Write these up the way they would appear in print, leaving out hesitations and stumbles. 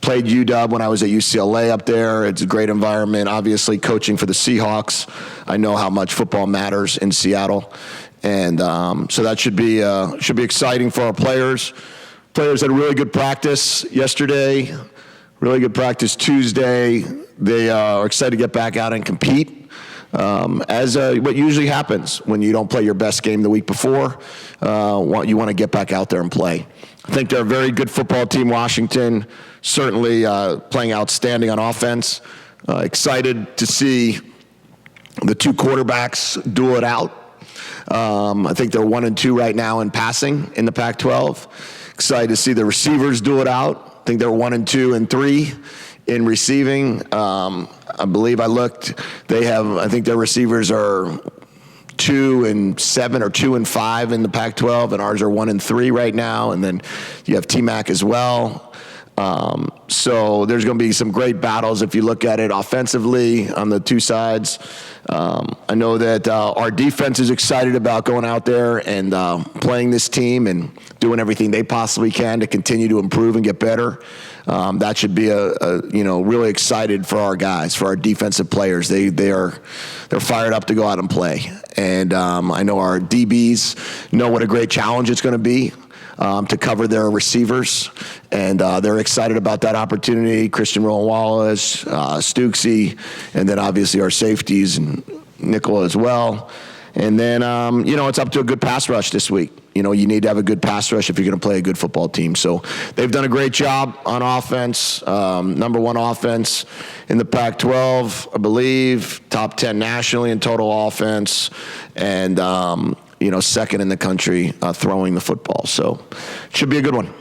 played UW when I was at UCLA up there. It's a great environment. Obviously, coaching for the Seahawks, I know how much football matters in Seattle, and so that should be exciting for our players. Players had a really good practice yesterday, really good practice Tuesday. They are excited to get back out and compete. As what usually happens when you don't play your best game the week before, you want to get back out there and play. I think they're a very good football team, Washington, certainly playing outstanding on offense. Excited to see the two quarterbacks duel it out. I think they're 1 and 2 right now in passing in the Pac-12. Excited to see the receivers duel it out. I think they're 1 and 2 and 3 in receiving. I believe I looked. I think their receivers are 2 and 7 or 2 and 5 in the Pac-12, and ours are 1 and 3 right now. And then you have T-Mac as well. So there's going to be some great battles if you look at it offensively on the two sides. I know that our defense is excited about going out there and playing this team and doing everything they possibly can to continue to improve and get better. That should be really excited for our guys, for our defensive players. They're fired up to go out and play. And I know our DBs know what a great challenge it's going to be to cover their receivers, and they're excited about that opportunity. Christian Rowan-Wallace, Stooksy, and then obviously our safeties and Nickel as well. And then, it's up to a good pass rush this week. You need to have a good pass rush if you're going to play a good football team. So they've done a great job on offense, number 1 offense in the Pac-12, I believe, top 10 nationally in total offense, and, second in the country throwing the football. So it should be a good one.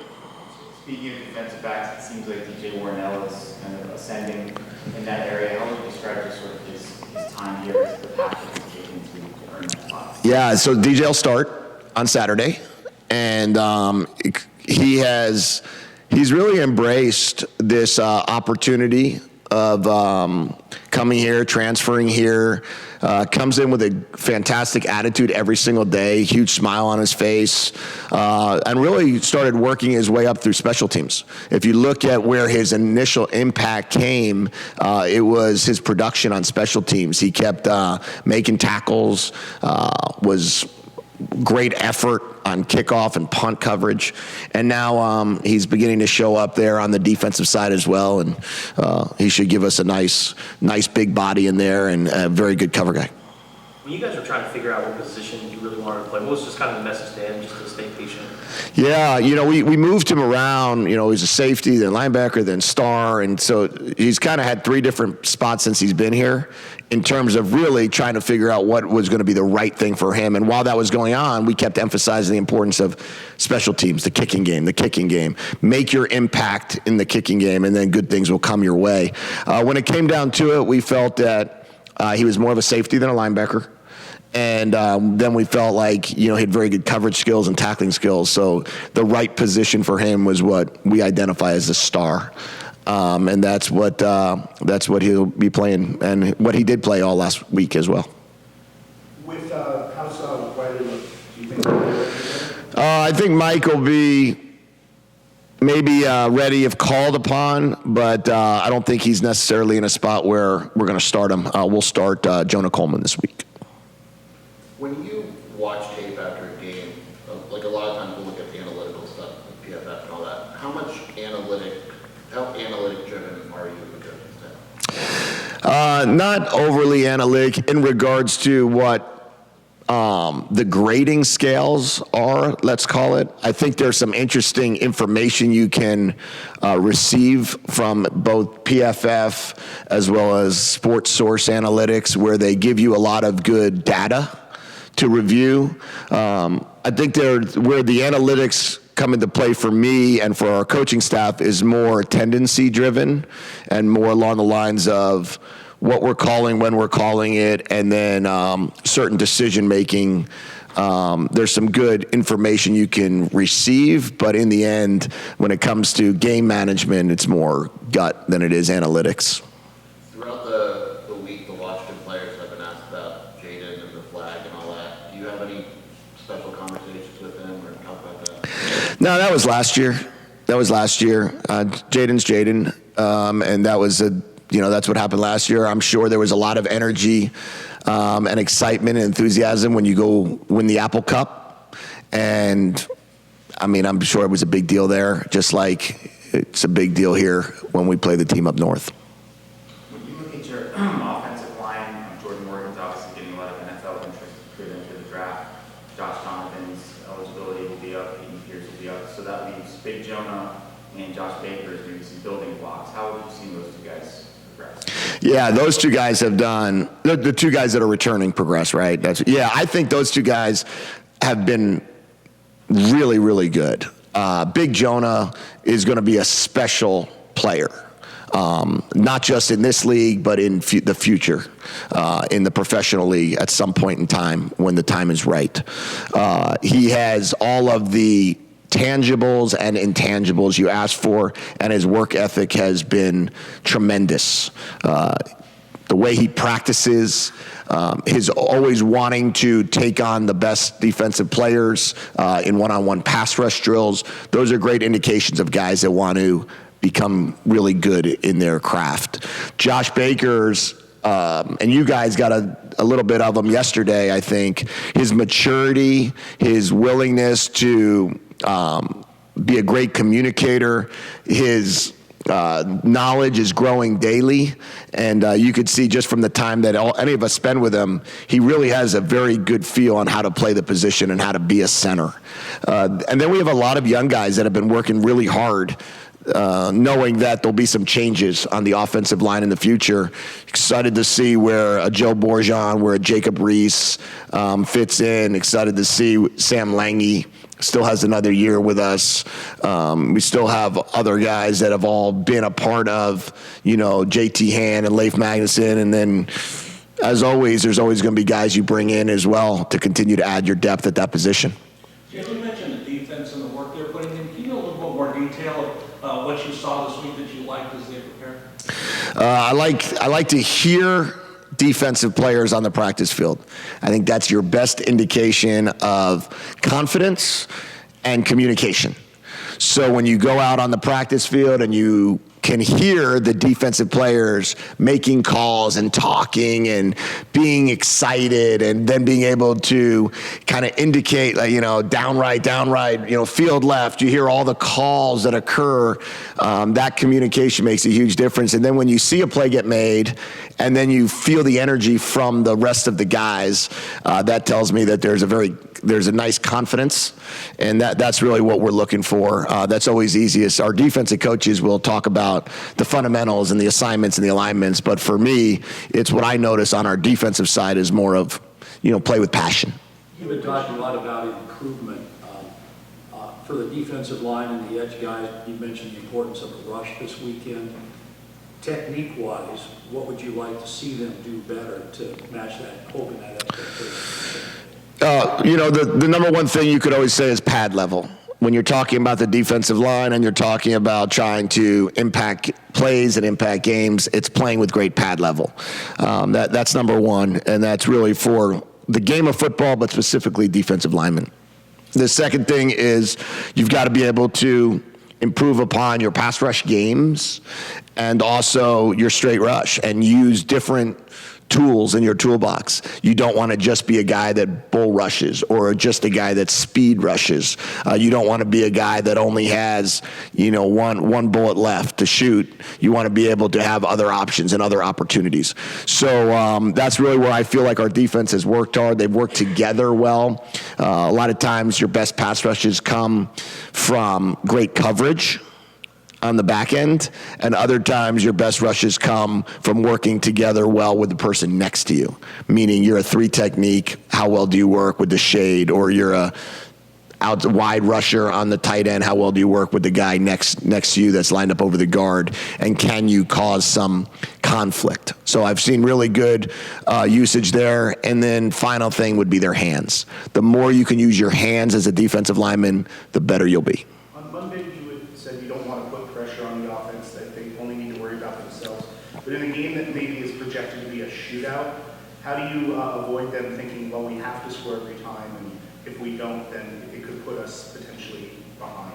Speaking of defensive backs, it seems like DJ Warnell is kind of ascending in that area. How would you describe just sort of his time here as the path that he's taken to earn that spot? Yeah, so DJ will start on Saturday, and he's really embraced this opportunity of coming here, transferring here, comes in with a fantastic attitude every single day, huge smile on his face, and really started working his way up through special teams. If you look at where his initial impact came, it was his production on special teams. He kept making tackles, was great effort on kickoff and punt coverage, and now he's beginning to show up there on the defensive side as well, and he should give us a nice big body in there and a very good cover guy. When you guys were trying to figure out what position you really wanted to play, what was just kind of the message to him, just to stay patient? Yeah, we moved him around. He's a safety, then linebacker, then star, and so he's kind of had 3 different spots since he's been here in terms of really trying to figure out what was going to be the right thing for him. And while that was going on, we kept emphasizing the importance of special teams, the kicking game. Make your impact in the kicking game, and then good things will come your way. When it came down to it, we felt that he was more of a safety than a linebacker. And then we felt like, he had very good coverage skills and tackling skills. So the right position for him was what we identify as a star. And that's what he'll be playing, and what he did play all last week as well. With House Wiley, do you think I think Mike will be maybe ready if called upon, but I don't think he's necessarily in a spot where we're going to start him. We'll start Jonah Coleman this week. When you watch tape after a game, like a lot of times we'll look at the analytical stuff, like PFF and all that. How analytic driven are you with coaching staff? Not overly analytic in regards to what the grading scales are, let's call it. I think there's some interesting information you can receive from both PFF as well as Sports Source Analytics, where they give you a lot of good data to review. I think where the analytics come into play for me and for our coaching staff is more tendency driven and more along the lines of what we're calling, when we're calling it, and then certain decision making. There's some good information you can receive, but in the end, when it comes to game management, it's more gut than it is analytics. Throughout the week, the Washington players have been asked about Jaden and the flag and all that. Do you have any special conversations with them or talk about that? No, that was last year. That was last year. Jaden's Jaden, and that was that's what happened last year. I'm sure there was a lot of energy and excitement and enthusiasm when you go win the Apple Cup, and I mean, I'm sure it was a big deal there, just like it's a big deal here when we play the team up north. When you look at your offensive line, Jordan Morgan's obviously getting a lot of NFL interest good into the draft. Josh Donovan's eligibility will be up, Aiden Pierce will be up, so that leaves Big Jonah and Josh Baker as maybe some building blocks. How have you seen those two guys progress? Yeah, those two guys have done, the two guys that are returning progress, right? I think those two guys have been really, really good. Big Jonah is going to be a special player, not just in this league, but in the future, in the professional league at some point in time when the time is right. He has all of the tangibles and intangibles you ask for, and his work ethic has been tremendous. The way he practices, his always wanting to take on the best defensive players in one-on-one pass rush drills. Those are great indications of guys that want to become really good in their craft. Josh Baker's, and you guys got a little bit of him yesterday, I think. His maturity, his willingness to be a great communicator, his knowledge is growing daily, and you could see just from the time that any of us spend with him, he really has a very good feel on how to play the position and how to be a center. And then we have a lot of young guys that have been working really hard, knowing that there'll be some changes on the offensive line in the future. Excited to see where a Joe Bourgeon, where a Jacob Reese fits in. Excited to see Sam Lange still has another year with us. We still have other guys that have all been a part of, JT Hand and Leif Magnuson. And then, as always, there's always going to be guys you bring in as well to continue to add your depth at that position. Jedd, you mentioned the defense and the work they're putting in. Can you go a little bit more detail of what you saw this week that you liked as they prepared? I like to hear defensive players on the practice field. I think that's your best indication of confidence and communication. So when you go out on the practice field and you can hear the defensive players making calls and talking and being excited, and then being able to kind of indicate, downright, field left. You hear all the calls that occur. That communication makes a huge difference. And then when you see a play get made, and then you feel the energy from the rest of the guys, that tells me that there's a nice confidence, and that's really what we're looking for. That's always easiest. Our defensive coaches will talk about the fundamentals and the assignments and the alignments, but for me, it's what I notice on our defensive side is more of, play with passion. You've been talking a lot about improvement for the defensive line and the edge guys. You mentioned the importance of a rush this weekend. Technique-wise, what would you like to see them do better to match that, hoping that expectation? The number one thing you could always say is pad level. When you're talking about the defensive line and you're talking about trying to impact plays and impact games, it's playing with great pad level. That's number one, and that's really for the game of football, but specifically defensive linemen. The second thing is you've got to be able to improve upon your pass rush games and also your straight rush, and use different tools in your toolbox. You don't want to just be a guy that bull rushes or just a guy that speed rushes. You don't want to be a guy that only has, one bullet left to shoot. You want to be able to have other options and other opportunities. So that's really where I feel like our defense has worked hard. They've worked together well. A lot of times your best pass rushes come from great coverage on the back end, and other times your best rushes come from working together well with the person next to you, meaning you're a 3 technique, how well do you work with the shade, or you're a wide rusher on the tight end, how well do you work with the guy next to you that's lined up over the guard, and can you cause some conflict? So I've seen really good usage there. And then final thing would be their hands. The more you can use your hands as a defensive lineman, the better you'll be. On Monday, you had said you don't want to put pressure on the offense, that they only need to worry about themselves. But in a game that maybe is projected to be a shootout, how do you avoid them thinking, well, we have to score every time, and if we don't, then it could put us potentially behind?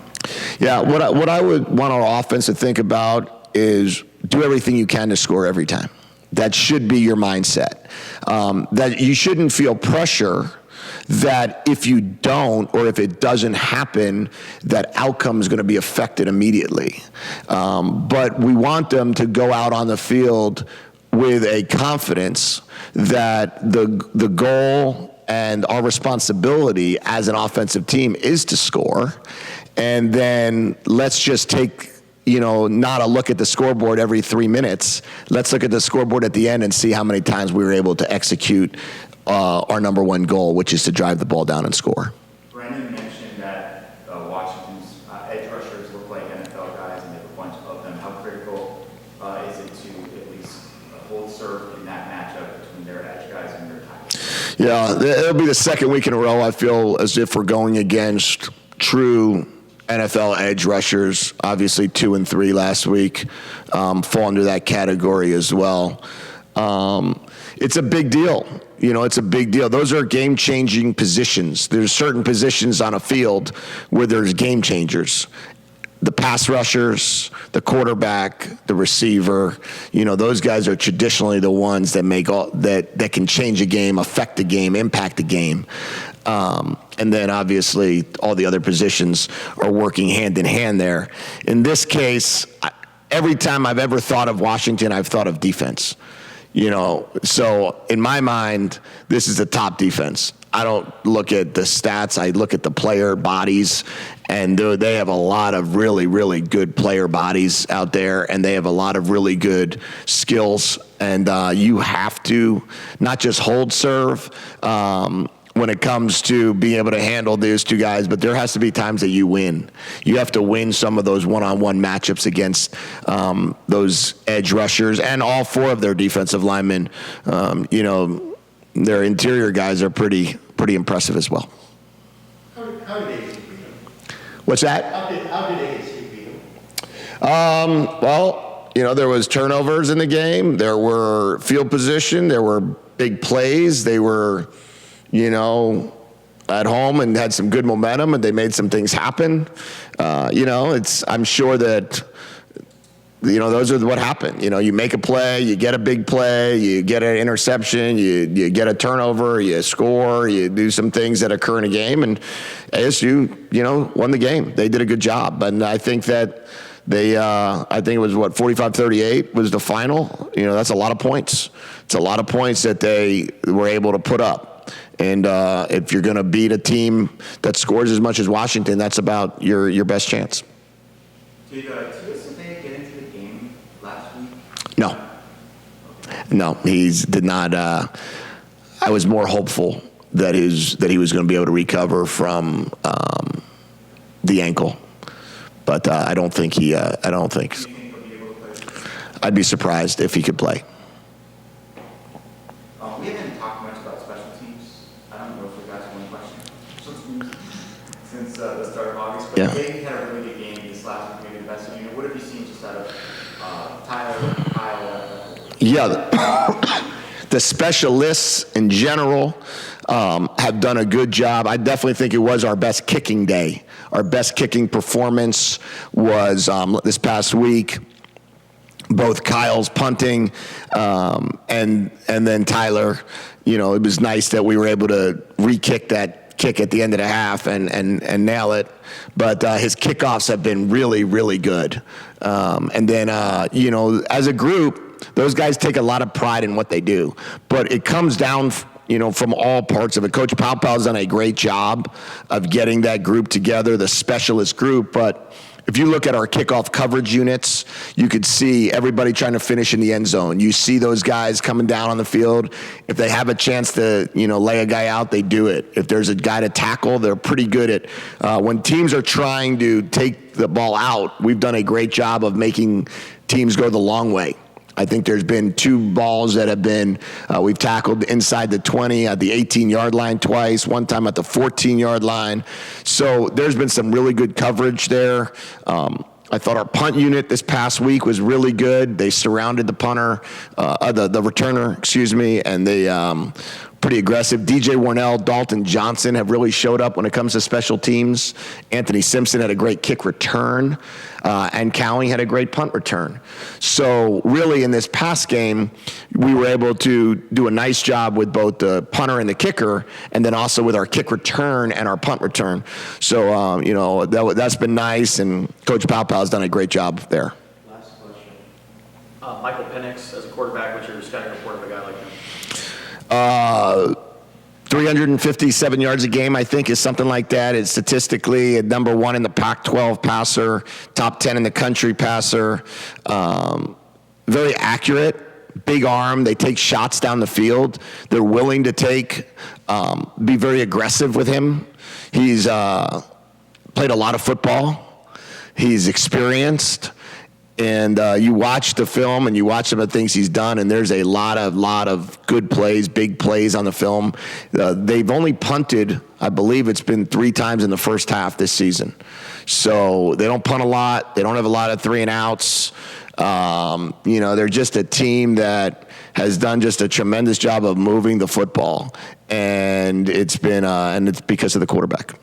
Yeah, what I would want our offense to think about is do everything you can to score every time. That should be your mindset. That you shouldn't feel pressure that if you don't or if it doesn't happen, that outcome is going to be affected immediately. But we want them to go out on the field with a confidence that the goal and our responsibility as an offensive team is to score. And then let's just take, not a look at the scoreboard every 3 minutes. Let's look at the scoreboard at the end and see how many times we were able to execute our number one goal, which is to drive the ball down and score. Brandon mentioned that Washington's edge rushers look like NFL guys, and they have a bunch of them. How critical is it to at least hold serve in that matchup between their edge guys and their tackles? Yeah, it'll be the second week in a row I feel as if we're going against true NFL edge rushers. Obviously 2 and 3 last week fall under that category as well. It's a big deal. It's a big deal. Those are game-changing positions. There's certain positions on a field where there's game changers. The pass rushers, the quarterback, the receiver, those guys are traditionally the ones that make that can change a game, affect the game, impact the game. And then obviously all the other positions are working hand in hand there. In this case, every time I've ever thought of Washington, I've thought of defense. So in my mind, this is the top defense. I don't look at the stats. I look at the player bodies, and they have a lot of really, really good player bodies out there, and they have a lot of really good skills. And you have to not just hold serve when it comes to being able to handle these two guys, but there has to be times that you win. You have to win some of those one-on-one matchups against those edge rushers and all 4 of their defensive linemen. Their interior guys are pretty impressive as well. How did ASU beat them? What's that? How did ASU beat them? Well, there was turnovers in the game. There were field position. There were big plays. They were at home and had some good momentum, and they made some things happen. I'm sure that, those are what happened. You make a play, you get a big play, you get an interception, you get a turnover, you score, you do some things that occur in a game, and ASU, won the game. They did a good job, and I think that I think it was 45-38 was the final. That's a lot of points. It's a lot of points that they were able to put up. And if you're going to beat a team that scores as much as Washington, that's about your best chance. Did TSA get into the game last week? No, he did not. I was more hopeful that he was going to be able to recover from the ankle, but I don't think he. I don't think. Do you think he'll be able to play? I'd be surprised if he could play. We haven't talked much about special teams. I don't know if we got one question since the start of August, but Yeah. they had a really good game this last week, maybe the best unit. What have you seen just out of Tyler, Kyle? Yeah, the specialists in general have done a good job. I definitely think it was our best kicking day. Our best kicking performance was this past week. Both Kyle's punting and then Tyler. It was nice that we were able to re-kick that kick at the end of the half and nail it. But his kickoffs have been really, really good. And then, as a group, those guys take a lot of pride in what they do. But it comes down, from all parts of it. Coach Paopau's done a great job of getting that group together, the specialist group. But if you look at our kickoff coverage units, you could see everybody trying to finish in the end zone. You see those guys coming down on the field. If they have a chance to, lay a guy out, they do it. If there's a guy to tackle, they're pretty good at when teams are trying to take the ball out, we've done a great job of making teams go the long way. I think there's been 2 balls that have been, we've tackled inside the 20 at the 18-yard line twice, one time at the 14-yard line. So there's been some really good coverage there. I thought our punt unit this past week was really good. They surrounded the punter, the returner, and they pretty aggressive. DJ Warnell, Dalton Johnson have really showed up when it comes to special teams. Anthony Simpson had a great kick return, and Cowie had a great punt return. So really in this pass game, we were able to do a nice job with both the punter and the kicker, and then also with our kick return and our punt return. So, that's been nice, and Coach Paopao has done a great job there. Last question. Michael Penix, as a quarterback, what's your scouting report of a guy like him? 357 yards a game, I think, is something like that. It's statistically a number 1 in the Pac-12 passer, top 10 in the country passer. Very accurate, big arm. They take shots down the field. They're willing to be very aggressive with him. He's played a lot of football. He's experienced. And you watch the film and you watch some of the things he's done, and there's a lot of good plays, big plays on the film. They've only punted, I believe it's been 3 times in the first half this season. So they don't punt a lot. They don't have a lot of 3 and outs. They're just a team that has done just a tremendous job of moving the football. And it's because of the quarterback.